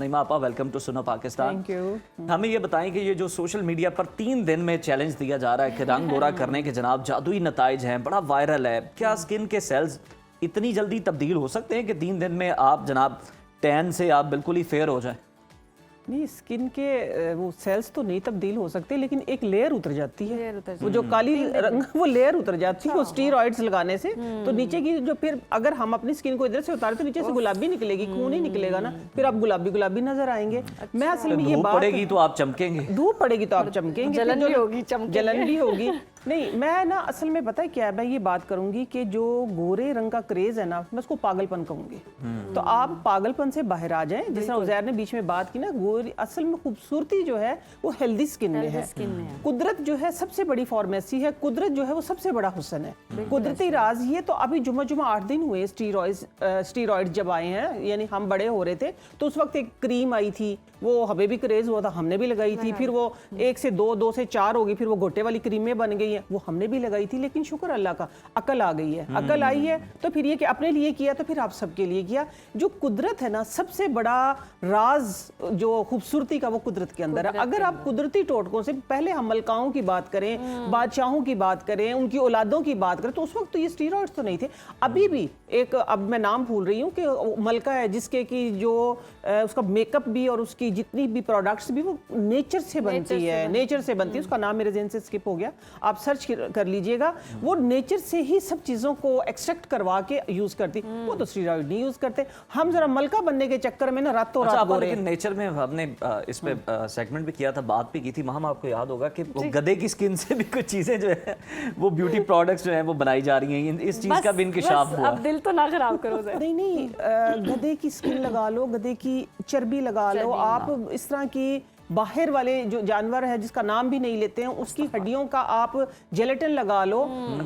तस्नीमा आपा, welcome to सुनो Pakistan. Thank you. हमें ये बताएं कि ये जो सोशल मीडिया पर 3 दिन में चैलेंज दिया जा रहा है कि रंग गोरा करने के जनाब जादुई नताइज हैं, बड़ा वायरल है, क्या स्किन के सेल्स इतनी जल्दी तब्दील हो सकते हैं कि 3 दिन में आप जनाब टैन से आप बिल्कुल ही फेयर हो जाए? नहीं, स्किन के वो सेल्स तो नहीं तब्दील हो सकते, लेकिन एक लेयर उतर जाती है, वो जो काली रंग वो लेयर उतर जाती है वो स्टीरॉइड्स लगाने से। तो नीचे की जो फिर अगर हम अपनी स्किन को इधर से उतारे तो नीचे से गुलाबी निकलेगी, खून ही निकलेगा ना, फिर आप गुलाबी गुलाबी नजर आएंगे। मैं असल में ये धूप बात पड़ेगी तो आप चमकेंगे, धूप पड़ेगी तो आप चमकेंगे, जलन भी होगी, चमकेंगे। जलन भी होगी। नहीं, मैं ना असल में पता है क्या है, मैं ये बात करूंगी कि जो गोरे रंग का क्रेज है ना, मैं उसको पागलपन कहूंगी। तो आप पागलपन से बाहर आ जाएं। जिस तरह उज़ैर ने बीच में बात की ना, गोरी असल में खूबसूरती जो है वो हेल्दी स्किन में है। कुदरत जो है सबसे बड़ी फार्मेसी है, कुदरत जो है वो सबसे बड़ा हुस्न है। कुदरती राज ये तो अभी जुमा 8 दिन हुए स्टीरॉइड जब आए हैं, यानी हम बड़े हो रहे थे तो उस वक्त एक क्रीम आई थी, वो हमें भी क्रेज हुआ था, हमने भी लगाई थी। फिर वो 1 से 2, 2 से 4 होगी, फिर वो गोटे वाली क्रीमें बन गई हैं, वो हमने भी लगाई थी। लेकिन शुक्र अल्लाह का अकल आ गई है, अकल आई है तो फिर ये कि अपने लिए किया तो फिर आप सबके लिए किया। जो कुदरत है ना, सबसे बड़ा राज जो खूबसूरती का वो कुदरत के अंदर है। अगर आप कुदरती टोटकों से, पहले हम मलकाओं की बात करें, बादशाहों की बात करें, उनकी औलादों की बात करें, तो उस वक्त तो ये स्टीरॉइड्स तो नहीं थे। अभी भी एक, अब मैं नाम भूल रही हूँ कि मलका है जिसके की जो उसका मेकअप भी और उसकी जितनी भी प्रोडक्ट्स भी वो नेचर से बनती है, नेचर से बनती है। उसका नाम मेरे ज़हन से स्किप हो गया, आप सर्च कर लीजिएगा। वो नेचर से ही सब चीज़ों को एक्सट्रैक्ट करवा के यूज़ करती, वो तो स्टीरॉइड नहीं यूज़ करते। हम जरा मलका बनने के चक्कर में ना रातों रात गोरे। लेकिन नेचर में हमने इस पे सेगमेंट भी किया था, बात भी की थी, वहाँ आपको याद होगा कि वो गधे की स्किन से भी कुछ चीज़ें जो है वो ब्यूटी प्रोडक्ट्स जो है वो बनाई जा रही हैं, इस चीज़ का भी इंकिशाफ हुआ। अब दिल तो ना खराब करो। नहीं, गधे की स्किन लगा लो, गधे की चर्बी लगा लो, आप इस तरह की बाहर वाले जो जानवर है जिसका नाम भी नहीं लेते हैं, उसकी हड्डियों का आप जेलेटिन लगा लो,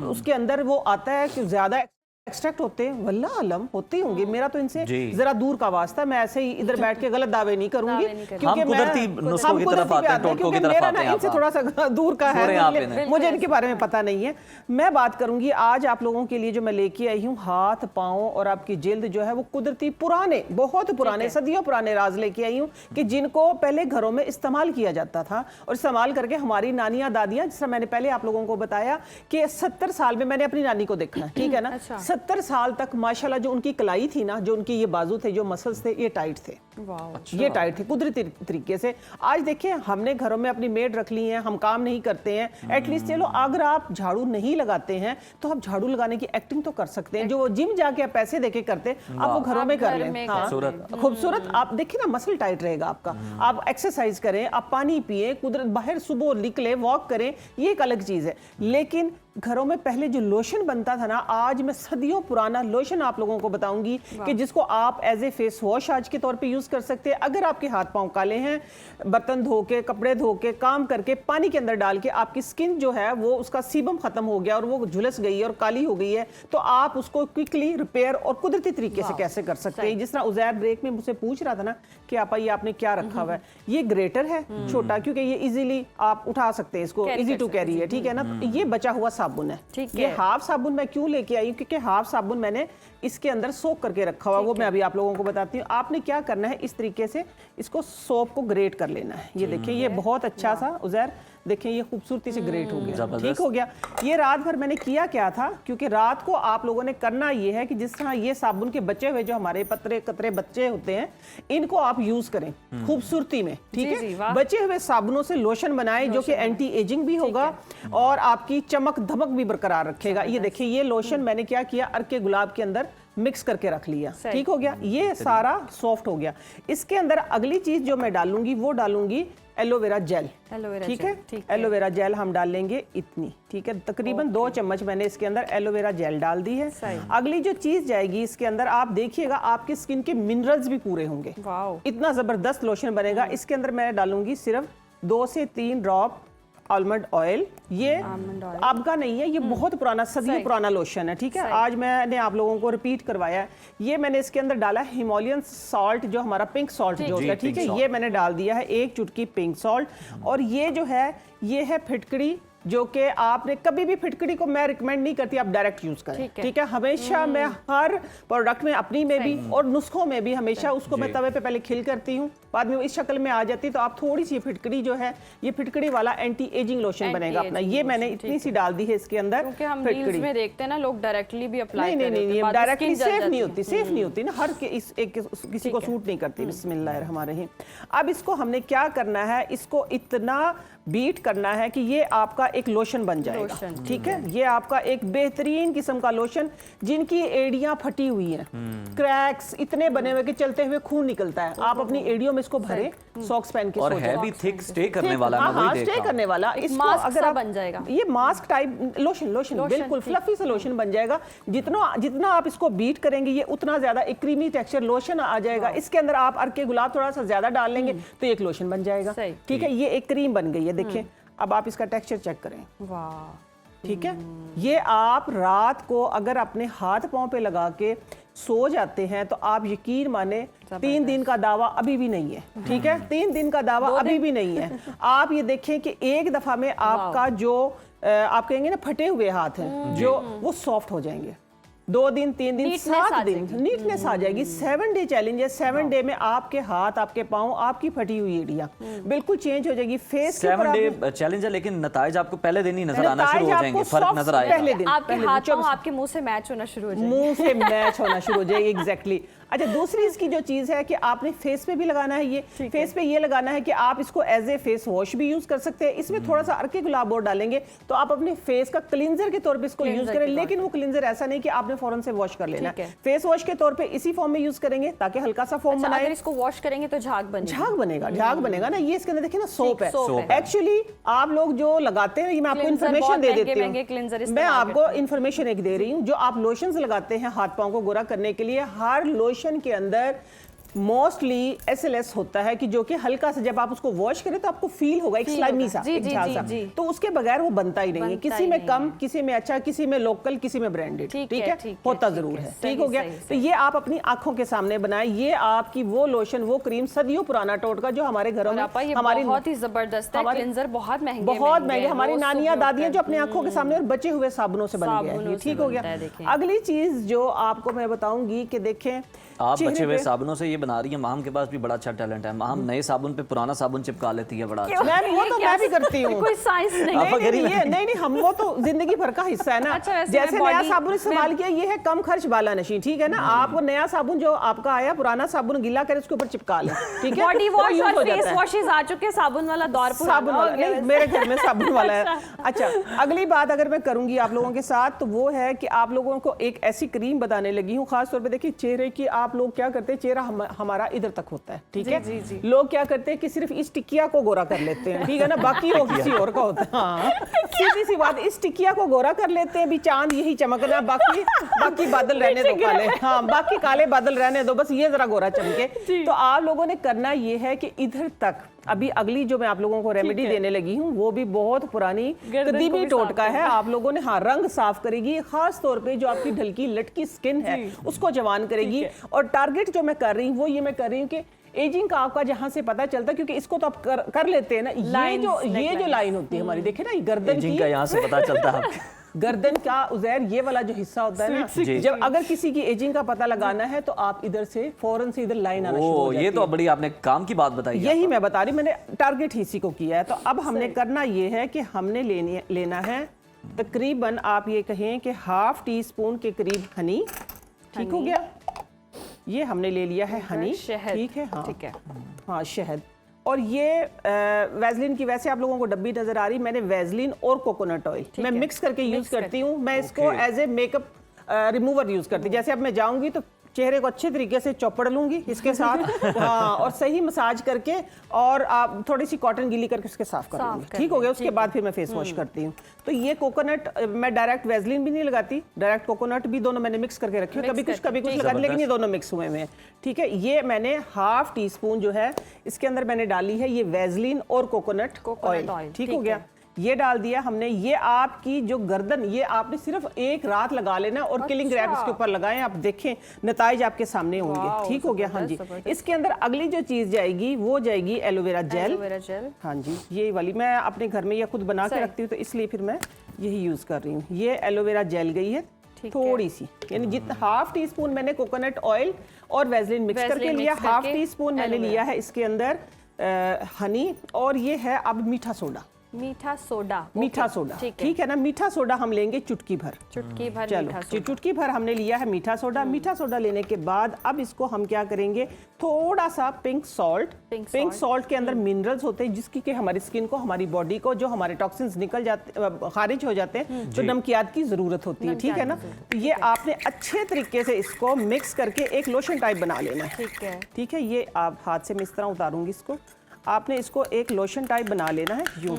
उसके अंदर वो आता है कि ज्यादा एक्सट्रैक्ट होते हैं, वल्लाह आलम होते होंगे, मेरा तो इनसे जरा दूर का वास्ता। मैं ऐसे ही इधर बैठ के गलत दावे नहीं करूंगी, क्योंकि मेरा ना इनसे थोड़ा सा दूर का है, मुझे इनके बारे में पता नहीं है। मैं बात करूंगी आज आप लोगों के लिए जो मैं लेके आई हूँ, हाथ पाँव और आपकी जिल्द जो है वो कुदरती पुराने, बहुत पुराने, सदियों पुराने राज लेके आई हूँ कि जिनको पहले घरों में इस्तेमाल किया जाता था और इस्तेमाल करके हमारी नानियां दादियां, जिस तरह मैंने पहले आप लोगों को बताया कि 70 साल में मैंने अपनी नानी को देखा है, ठीक है ना, 70 साल तक माशाल्लाह जो उनकी कलाई थी ना, जो उनके ये बाजू थे, जो मसल्स थे, ये टाइट थे। ये टाइट थे कुदरती तरीके से। आज देखिए हमने घरों में अपनी मेड रख ली है, हम काम नहीं करते हैं, एटलीस्ट चलो अगर आप झाड़ू नहीं लगाते हैं तो आप झाड़ू लगाने की एक्टिंग तो कर सकते हैं। जो जिम जाके आप पैसे देके करते हैं, आप वो घरों में कर लें। खूबसूरत आप देखिए ना, मसल टाइट रहेगा आपका। आप एक्सरसाइज करें, आप पानी पिए, कुदरत बाहर सुबह निकले, वॉक करें, ये एक अलग चीज है। लेकिन घरों में पहले जो लोशन बनता था ना, आज मैं सदियों पुराना लोशन आप लोगों को बताऊंगी कि जिसको आप एज ए फेस वॉश आज के तौर पे यूज कर सकते हैं। अगर आपके हाथ पांव काले हैं, बर्तन धो के, कपड़े धो के, काम करके, पानी के अंदर डाल के आपकी स्किन जो है वो उसका सीबम खत्म हो गया और वो झुलस गई है और काली हो गई है, तो आप उसको क्विकली रिपेयर और कुदरती तरीके से कैसे कर सकते हैं। जिस तरह उज़ैर ब्रेक में मुझसे पूछ रहा था ना कि आपा ये आपने क्या रखा हुआ है, ये ग्रेटर है छोटा, क्योंकि ये इजीली आप उठा सकते हैं, इसको इजी टू कैरी है, ठीक है ना। तो ये बचा हुआ साबुन है, ये हाफ साबुन मैं क्यों लेके आई हूँ, क्योंकि हाफ साबुन मैंने इसके अंदर सोक करके रखा हुआ, वो मैं अभी आप लोगों को बताती हूँ। आपने क्या करना है, इस तरीके से इसको सोप को ग्रेट कर लेना है। ये देखिए, ये बहुत अच्छा सा उज़ैर, देखिए ये खूबसूरती से ग्रेट हो गया, ठीक हो गया। ये रात भर मैंने किया क्या था, क्योंकि रात को आप लोगों ने करना ये है कि जिस तरह ये साबुन के बचे हुए जो हमारे पतरे कतरे बच्चे होते हैं, इनको आप यूज करें खूबसूरती में, ठीक है। बचे हुए साबुनों से लोशन बनाएं जो कि एंटी एजिंग भी होगा और आपकी चमक धमक भी बरकरार रखेगा। ये देखिए, ये लोशन मैंने क्या किया, अर्के गुलाब के अंदर मिक्स करके रख लिया, ठीक हो गया, ये सारा सॉफ्ट हो गया। इसके अंदर अगली चीज जो मैं डालूंगी वो डालूंगी एलोवेरा जेल, ठीक है। एलोवेरा जेल हम डाल लेंगे इतनी, ठीक है, तकरीबन 2 चम्मच मैंने इसके अंदर एलोवेरा जेल डाल दी है। अगली जो चीज जाएगी इसके अंदर, आप देखिएगा आपकी स्किन के मिनरल्स भी पूरे होंगे, इतना जबरदस्त लोशन बनेगा। इसके अंदर मैं डालूंगी सिर्फ 2 से 3 ड्रॉप आलमंड ऑयल। ये आपका नहीं है, ये बहुत पुराना, सदियों पुराना लोशन है, ठीक है। आज मैंने आप लोगों को रिपीट करवाया है। ये मैंने इसके अंदर डाला है हिमालयन सॉल्ट, जो हमारा पिंक सॉल्ट जो होता है, ठीक है, ये मैंने डाल दिया है 1 चुटकी पिंक सॉल्ट। और ये जो है, ये है फिटकड़ी जो कि आपने कभी भी फिटकरी को मैं रिकमेंड नहीं करती आप डायरेक्ट यूज करें, ठीक है। हमेशा मैं हर प्रोडक्ट में अपनी में भी और नुस्खों में भी हमेशा उसको मैं तवे पे पहले खिल करती हूँ, बाद में वो इस शक्ल में आ जाती है। तो आप थोड़ी सी फिटकरी जो है, ये फिटकरी वाला एंटी एजिंग लोशन बनेगा अपना। ये मैंने इतनी सी डाल दी है इसके अंदर, क्योंकि हम रील्स में देखते हैं ना लोग डायरेक्टली भी अप्लाई नहीं करते हैं, नहीं, बाद में डायरेक्टली skin जल सेफ नहीं जाती होती, सेफ नहीं होती ना, हर किसी को सूट नहीं करती। बिस्मिल्लाहिर्रहमानिर्रहीम। अब इसको हमने क्या करना है, इसको इतना बीट करना है कि ये आपका एक लोशन बन जाएगा, ठीक है। ये आपका एक बेहतरीन किस्म का लोशन, जिनकी एड़ियां फटी हुई हैं, क्रैक्स इतने बने हुए कि चलते हुए खून निकलता है, आप अपनी एड़ियों में इसको भरें, सॉक्स पहन के और सो है जाएं। भी थिक स्टे करने वाला, मैं वही देख स्टे रहा करने वाला। इसको मास्क अगर सा आप बन जाएगा, ये मास्क टाइप लोशन बिल्कुल फ्लफी सा लोशन बन जाएगा। जितना आप इसको बीट करेंगे ये उतना ज्यादा एक क्रीमी टेक्सचर लोशन आ जाएगा। इसके अंदर आप अर्के गुलाब थोड़ा सा ज्यादा डाल लेंगे तो एक लोशन बन जाएगा, ठीक है। ये एक क्रीम बन गई है, देखिए। अब आप इसका टेक्सचर चेक करें, वाह, ठीक है। ये आप रात को अगर अपने हाथ पांव पे लगा के सो जाते हैं तो आप यकीन माने 3 दिन का दावा अभी भी नहीं है, ठीक है। 3 दिन का दावा अभी भी नहीं है। आप ये देखें कि एक दफा में आपका जो आप कहेंगे ना फटे हुए हाथ हैं जो वो सॉफ्ट हो जाएंगे। 2 दिन 3 दिन 7 दिन नीटनेस आ जाएगी। 7 डे चैलेंज है। 7 डे में आपके हाथ, आपके पाँव, आपकी फटी हुई एड़ियां बिल्कुल चेंज हो जाएगी। फेस के 7 डे चैलेंज है, लेकिन नताइज आपको पहले दिन ही नजर आना शुरू हो जाएंगे, फर्क नजर आएगा। पहले दिन आपके हाथ पांव आपके मुंह से मैच होना शुरू हो जाएंगे, मुंह से मैच होना शुरू हो जाएगी, एग्जैक्टली। अच्छा, दूसरी इसकी जो चीज है कि आपने फेस पे भी लगाना है। ये फेस पे ये लगाना है कि आप इसको एज ए फेस वॉश भी यूज कर सकते हैं। इसमें थोड़ा सा अर्के गुलाब और डालेंगे तो आप अपने फेस का क्लींजर के तौर पे इसको यूज करें, लेकिन वो क्लींजर ऐसा नहीं कि आपने फौरन से वॉश कर लेना है। फेस वॉश के तौर पे इसी फॉर्म में यूज करेंगे ताकि हल्का सा फॉर्म बनाए। अगर इसको वॉश करेंगे तो झाग बनेगा, झाग बनेगा ना। ये इसके अंदर देखिए ना सोप है। एक्चुअली आप लोग जो लगाते हैं, ये मैं आपको इन्फॉर्मेशन दे देती हूँ, मैं आपको इन्फॉर्मेशन एक दे रही हूँ। जो आप लोशंस लगाते हैं हाथ पांव को गोरा करने के लिए, हर लोशन के अंदर मोस्टली SLS होता है कि जो कि हल्का सा जब आप उसको वॉश करें तो आपको फील होगा एक स्लाइमी सा, एक झाग सा। तो उसके बगैर वो बनता ही नहीं है। किसी में कम, किसी में अच्छा, किसी में लोकल, किसी में ब्रांडेड, ठीक है, होता जरूर है। ठीक हो गया। तो ये आप अपनी आंखों के सामने बनाएं। ये आपकी वो लोशन, वो क्रीम सदियों पुराना टोटका जो हमारे घरों में हमारी बहुत ही जबरदस्त है। क्लींजर बहुत महंगे हमारी नानियां दादियां जो अपनी आंखों के सामने और बचे हुए साबुनों से बन गया है। ठीक हो गया। अगली चीज जो आपको मैं बताऊंगी कि देखें, आप बचे हुए साबुनों से ये बना रही है। माम के पास भी बड़ा अच्छा टैलेंट है। माम नए साबुन पे पुराना साबुन चिपका लेती है, बड़ा अच्छा। मैं भी करती हूँ। कोई साइंस नहीं, हम वो तो जिंदगी भर का हिस्सा है ना। जैसे नया साबुन इस्तेमाल किया, ये है कम खर्च वाला नशी, ठीक है ना। आपको नया साबुन जो आपका आया, पुराना साबुन गीला कर उसके ऊपर चिपका ले, ठीक है। बॉडी वॉश और फेस वॉशेस आ चुके, साबुन वाला दौर साबुन वाला नहीं, मेरे घर में साबुन वाला है। अच्छा, अगली बात अगर मैं करूंगी आप लोगों के साथ तो वो है कि आप लोगों को एक ऐसी क्रीम बताने लगी हूँ। खास तौर पे देखिए चेहरे की, आप लोग क्या करते हैं, चेहरा हमारा इधर तक होता है, ठीक है। लोग क्या करते हैं कि सिर्फ इस टिकिया को गोरा कर लेते हैं, ठीक है ना, बाकी वो किसी और का होता है। हाँ, सीधी सी बात, इस टिकिया को गोरा कर लेते हैं, भी चांद यही चमकना, बाकी बादल रहने दो काले। हाँ, बाकी काले बादल रहने दो, बस ये जरा गोरा चमके। तो आप लोगों ने करना ये है कि इधर तक, अभी अगली जो मैं आप लोगों को रेमेडी देने लगी हूँ वो भी बहुत पुरानी कदीमी टोटका है। आप लोगों ने रंग साफ करेगी, खास तौर पे जो आपकी ढलकी लटकी स्किन है उसको जवान करेगी। और टारगेट जो मैं कर रही हूँ वो ये मैं कर रही हूँ कि एजिंग का आपका जहां से पता चलता है, क्योंकि इसको तो आप कर लेते हैं ना, ये जो लाइन होती है हमारी, देखे ना, गर्दन की, यहाँ से पता चलता है गर्दन का उज़ैर, ये वाला जो हिस्सा होता है ना, जब अगर किसी की एजिंग का पता लगाना है तो आप इधर से फौरन से इधर लाइन आना शुरू हो जाती है। ये तो बड़ी आपने काम की बात बताई। यही मैं बता रही, मैंने टारगेट ही इसी को किया है। तो अब हमने करना ये है कि हमने लेना है तकरीबन, आप ये कहें कि ½ टीस्पून के करीब हनी। ठीक हो गया। ये हमने ले लिया है हनी, ठीक है। हाँ, ठीक है। हाँ, शहद। और ये वैसलीन की, वैसे आप लोगों को डब्बी नजर आ रही, मैंने वैसलीन और कोकोनट ऑयल मैं मिक्स करके यूज करती हूँ। मैं इसको as a makeup remover use करती हूँ। जैसे अब मैं जाऊंगी तो चेहरे को अच्छे तरीके से चौपड़ लूंगी इसके साथ। हाँ, और सही मसाज करके और आप थोड़ी सी कॉटन गीली करके उसके साफ कर लूंगी। ठीक हो गया। उसके बाद फिर मैं फेस वॉश करती हूँ। तो ये कोकोनट, मैं डायरेक्ट वैसलीन भी नहीं लगाती, डायरेक्ट कोकोनट भी, दोनों मैंने मिक्स करके रखी है। कभी कुछ लगाती, लेकिन ये दोनों मिक्स हुए हैं। ठीक है। ये मैंने ½ टीस्पून जो है इसके अंदर मैंने डाली है ये वैसलीन और कोकोनट ऑयल। ठीक हो गया। ये डाल दिया हमने। ये आपकी जो गर्दन, ये आपने सिर्फ एक रात लगा लेना और किलिंग रैप इसके ऊपर लगाएं, आप देखें नताइज आपके सामने होंगे। ठीक हो गया। हाँ जी, इसके अंदर अगली जो चीज जाएगी वो जाएगी एलोवेरा जेल। हाँ जी, ये वाली मैं अपने घर में ये खुद बना के रखती हूँ, तो इसलिए फिर मैं यही यूज कर रही हूँ। ये एलोवेरा जेल गई है थोड़ी सी, यानी जितना हाफ टी स्पून मैंने कोकोनट ऑयल और वेजलिन मिक्स करके लिया, हाफ टी स्पून मैंने लिया है इसके अंदर हनी, और ये है अब मीठा सोडा। मीठा सोडा, ठीक है ना। मीठा सोडा हम लेंगे चुटकी भर। चलो, चुटकी भर हमने लिया है मीठा सोडा। मीठा सोडा लेने के बाद अब इसको हम क्या करेंगे, थोड़ा सा पिंक सॉल्ट। पिंक सॉल्ट के अंदर मिनरल्स होते हैं जिसकी कि हमारी स्किन को, हमारी बॉडी को जो हमारे टॉक्सिन्स निकल जाते, खारिज हो जाते हैं, तो नमकियात की जरूरत होती है। ठीक है ना। तो ये आपने अच्छे तरीके से इसको मिक्स करके एक लोशन टाइप बना लेना है। ठीक है, ये आप हाथ से मैं इस तरह उतारूंगी इसको, आपने इसको एक लोशन टाइप बना लेना है यूं।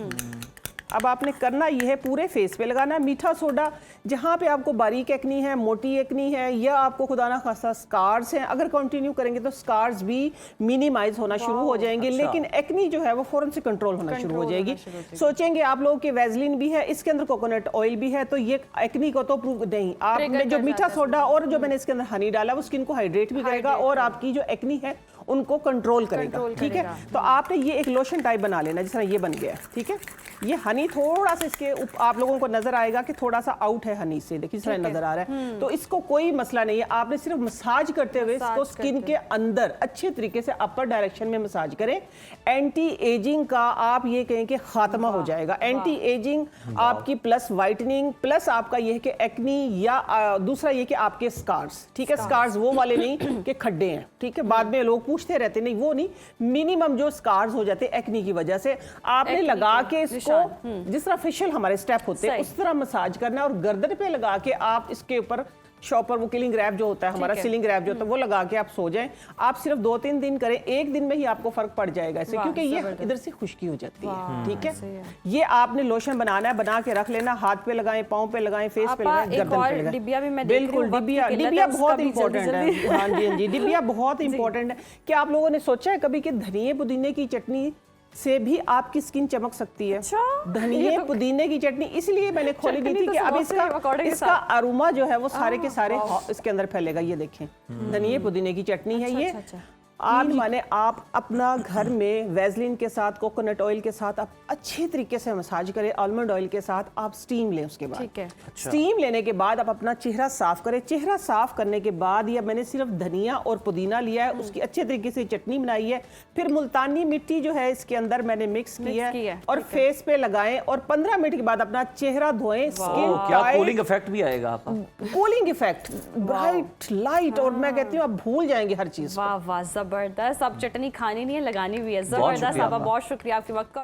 अब आपने करना ये है, पूरे फेस पे लगाना है मीठा सोडा। जहाँ पे आपको बारीक एक्नी है, मोटी एक्नी है, या आपको खुदा ना खासा स्कार्स हैं, अगर कंटिन्यू करेंगे तो स्कार्स भी मिनिमाइज होना शुरू हो जाएंगे। लेकिन एक्नी जो है वो फौरन से कंट्रोल होना शुरू हो जाएगी। सोचेंगे आप लोगों के वेजलिन भी है, इसके अंदर कोकोनट ऑयल भी है, तो ये एक्नी को तो प्रूव नहीं। आपने जो मीठा सोडा और जो मैंने इसके अंदर हनी डाला वो स्किन को हाइड्रेट भी करेगा और आपकी जो एक्नी है उनको कंट्रोल करेगा। ठीक है, तो आपने ये एक लोशन टाइप बना लेना, जिस तरह ये बन गया। ठीक है, ये हनी थोड़ा सा इसके आप लोगों को नजर आएगा कि थोड़ा सा आउट है हनी से, देखिए इस तरह नजर आ रहा है। तो इसको कोई मसला नहीं है, आपने सिर्फ मसाज करते हुए इसको स्किन के अंदर अच्छे तरीके से अपर डायरेक्शन में मसाज करें। एंटी एजिंग का आप ये कहें कि खात्मा हो जाएगा। एंटी एजिंग आपकी प्लस वाइटनिंग प्लस आपका ये है कि एक्नी, या दूसरा ये कि आपके स्कार्स। ठीक है, स्कार्स वो वाले नहीं कि खड्डे हैं। ठीक है, बाद में लोग पूछते रहते, नहीं वो नहीं, मिनिमम जो स्कार्स हो जाते एक्नी की वजह से, आपने लगा के इसको जिस तरह फेशियल हमारे स्टेप होते हैं उस तरह मसाज करना है, और गर्दन पे लगा के आप इसके ऊपर शॉपर वो किलिंग रैप जो होता है हमारा, सीलिंग रैप जो होता है वो लगा के आप सो जाएं। आप सिर्फ 2-3 दिन करें, एक दिन में ही आपको फर्क पड़ जाएगा इससे, क्योंकि ये इधर से खुश्की हो जाती है। ठीक है, ये आपने लोशन बनाना है, बना के रख लेना, हाथ पे लगाएं, पाँव पे लगाएं, फेस पे लगाएं, गर्दन पे लगाएं। बिल्कुल, डिबिया बहुत इंपॉर्टेंट है। हाँ जी, हाँ जी, डिबिया बहुत इंपॉर्टेंट है। क्या आप लोगों ने सोचा है कभी कि धनिए पुदीने की चटनी से भी आपकी स्किन चमक सकती है? धनिए पुदीने की चटनी इसलिए मैंने खोली दी थी कि अब इसका अरोमा जो है वो सारे के सारे इसके अंदर फैलेगा। ये देखें, धनिए पुदीने की चटनी है ये। आप माने आप अपना घर में वेजलिन के साथ, कोकोनट ऑयल के साथ आप अच्छे तरीके से मसाज करें, आलमंड ऑयल के साथ आप स्टीम लें। उसके बाद ठीक है, स्टीम लेने के बाद आप अपना चेहरा साफ करें। चेहरा साफ करने के बाद ये मैंने सिर्फ धनिया और पुदीना लिया है, उसकी अच्छे तरीके से चटनी बनाई है, फिर मुल्तानी मिट्टी जो है इसके अंदर मैंने मिक्स किया है और फेस पे लगाएं, और 15 मिनट के बाद अपना चेहरा धोएं। स्किन क्या कूलिंग इफेक्ट भी आएगा आपका? कूलिंग इफेक्ट, ब्राइट लाइट, और मैं कहती हूँ आप भूल जाएंगे हर चीज। वाह वाह, जबरदस्त। अब चटनी खानी नहीं है, लगानी भी है। जबरदस्त। बहुत शुक्रिया आपके वक्त का।